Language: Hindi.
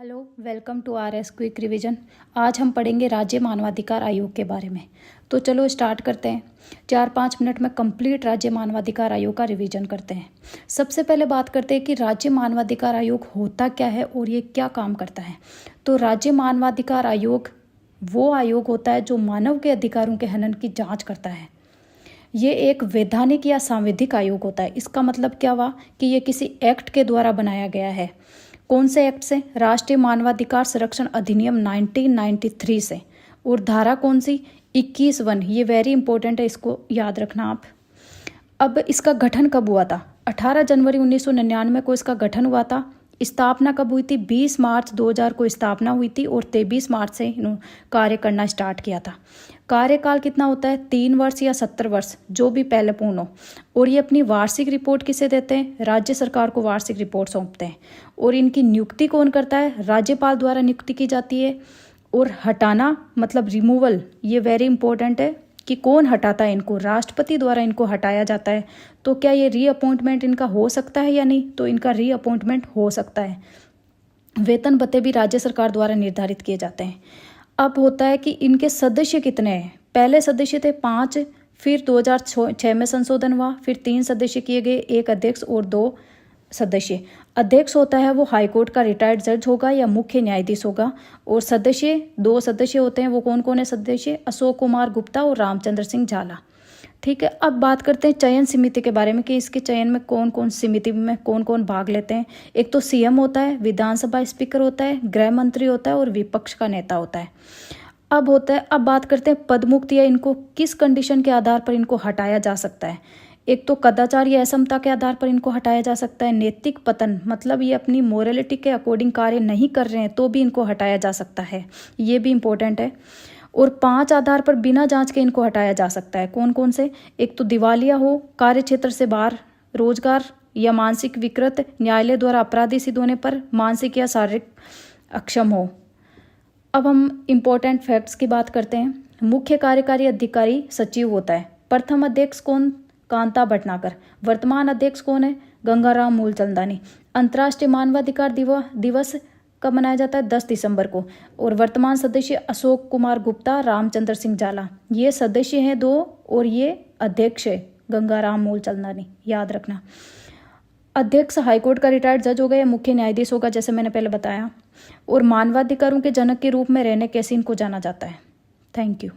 Hello, welcome to RS quick revision. आज हम पढ़ेंगे राज्य मानवाधिकार आयोग के बारे में। तो चलो स्टार्ट करते हैं। 4-5 मिनट में कंप्लीट राज्य मानवाधिकार आयोग का रिवीजन करते हैं। सबसे पहले बात करते हैं कि राज्य मानवाधिकार आयोग होता क्या है और ये क्या काम करता है। तो राज्य मानवाधिकार आयोग वो आयोग होता है जो मानव के अधिकारों के हनन की जाँच करता है। ये एक वैधानिक या सांविधिक आयोग होता है। इसका मतलब क्या हुआ कि ये किसी एक्ट के द्वारा बनाया गया है। कौन से एक्ट से? राष्ट्रीय मानवाधिकार संरक्षण अधिनियम 1993 से। और धारा कौन सी? 21(1). ये वेरी इंपॉर्टेंट है, इसको याद रखना आप। अब इसका गठन कब हुआ था? 18 जनवरी 1999 को इसका गठन हुआ था। स्थापना कब हुई थी? 20 मार्च 2000 को स्थापना हुई थी और 23 मार्च से इन्होंने कार्य करना स्टार्ट किया था। कार्यकाल कितना होता है? 3 वर्ष या 70 वर्ष, जो भी पहले पूर्ण हो। और ये अपनी वार्षिक रिपोर्ट किसे देते हैं? राज्य सरकार को वार्षिक रिपोर्ट सौंपते हैं। और इनकी नियुक्ति कौन करता है? राज्यपाल द्वारा नियुक्ति की जाती है। और हटाना मतलब रिमूवल, ये वेरी इंपॉर्टेंट है कि कौन हटाता है इनको? राष्ट्रपति द्वारा इनको हटाया जाता है। तो क्या ये रीअपॉइंटमेंट इनका हो सकता है या नहीं? तो इनका रीअपॉइंटमेंट हो सकता है। वेतन भत्ते भी राज्य सरकार द्वारा निर्धारित किए जाते हैं। अब होता है कि इनके सदस्य कितने हैं? पहले सदस्य थे 5, फिर 2006 में संशोधन हुआ, फिर 3 सदस्य किए गए, 1 अध्यक्ष और 2 सदस्य। अध्यक्ष होता है वो हाईकोर्ट का रिटायर्ड जज होगा या मुख्य न्यायाधीश होगा। और सदस्य 2 सदस्य होते हैं, वो कौन कौन है सदस्य? अशोक कुमार गुप्ता और रामचंद्र सिंह झाला। ठीक है, अब बात करते हैं चयन समिति के बारे में कि इसके चयन में कौन कौन समिति में कौन कौन भाग लेते हैं। एक तो CM होता है, विधानसभा स्पीकर होता है, गृह मंत्री होता है और विपक्ष का नेता होता है। अब बात करते हैं पद मुक्त या इनको किस कंडीशन के आधार पर इनको हटाया जा सकता है। एक तो कदाचार या असमता के आधार पर इनको हटाया जा सकता है। नैतिक पतन मतलब ये अपनी मोरालिटी के अकॉर्डिंग कार्य नहीं कर रहे हैं तो भी इनको हटाया जा सकता है, ये भी इंपॉर्टेंट है। और 5 आधार पर बिना जांच के इनको हटाया जा सकता है। कौन कौन से? एक तो दिवालिया हो, कार्य क्षेत्र से बाहर, रोजगार या मानसिक विकृत, न्यायालय द्वारा अपराधी सिद्ध होने पर, मानसिक या शारीरिक अक्षम हो। अब हम इम्पोर्टेंट फैक्ट्स की बात करते हैं। मुख्य कार्यकारी अधिकारी सचिव होता है। प्रथम अध्यक्ष कौन? कांता भटनागर। वर्तमान अध्यक्ष कौन है? गंगाराम मूलचंदानी। अंतर्राष्ट्रीय मानवाधिकार दिवस कब मनाया जाता है? 10 दिसंबर को। और वर्तमान सदस्य अशोक कुमार गुप्ता, रामचंद्र सिंह झाला। ये सदस्य हैं 2 और ये अध्यक्ष है गंगाराम मूलचंदानी, याद रखना। अध्यक्ष हाईकोर्ट का रिटायर्ड जज होगा या मुख्य न्यायाधीश होगा, जैसे मैंने पहले बताया। और मानवाधिकारों के जनक के रूप में रहने कैसे इनको जाना जाता है। Thank you.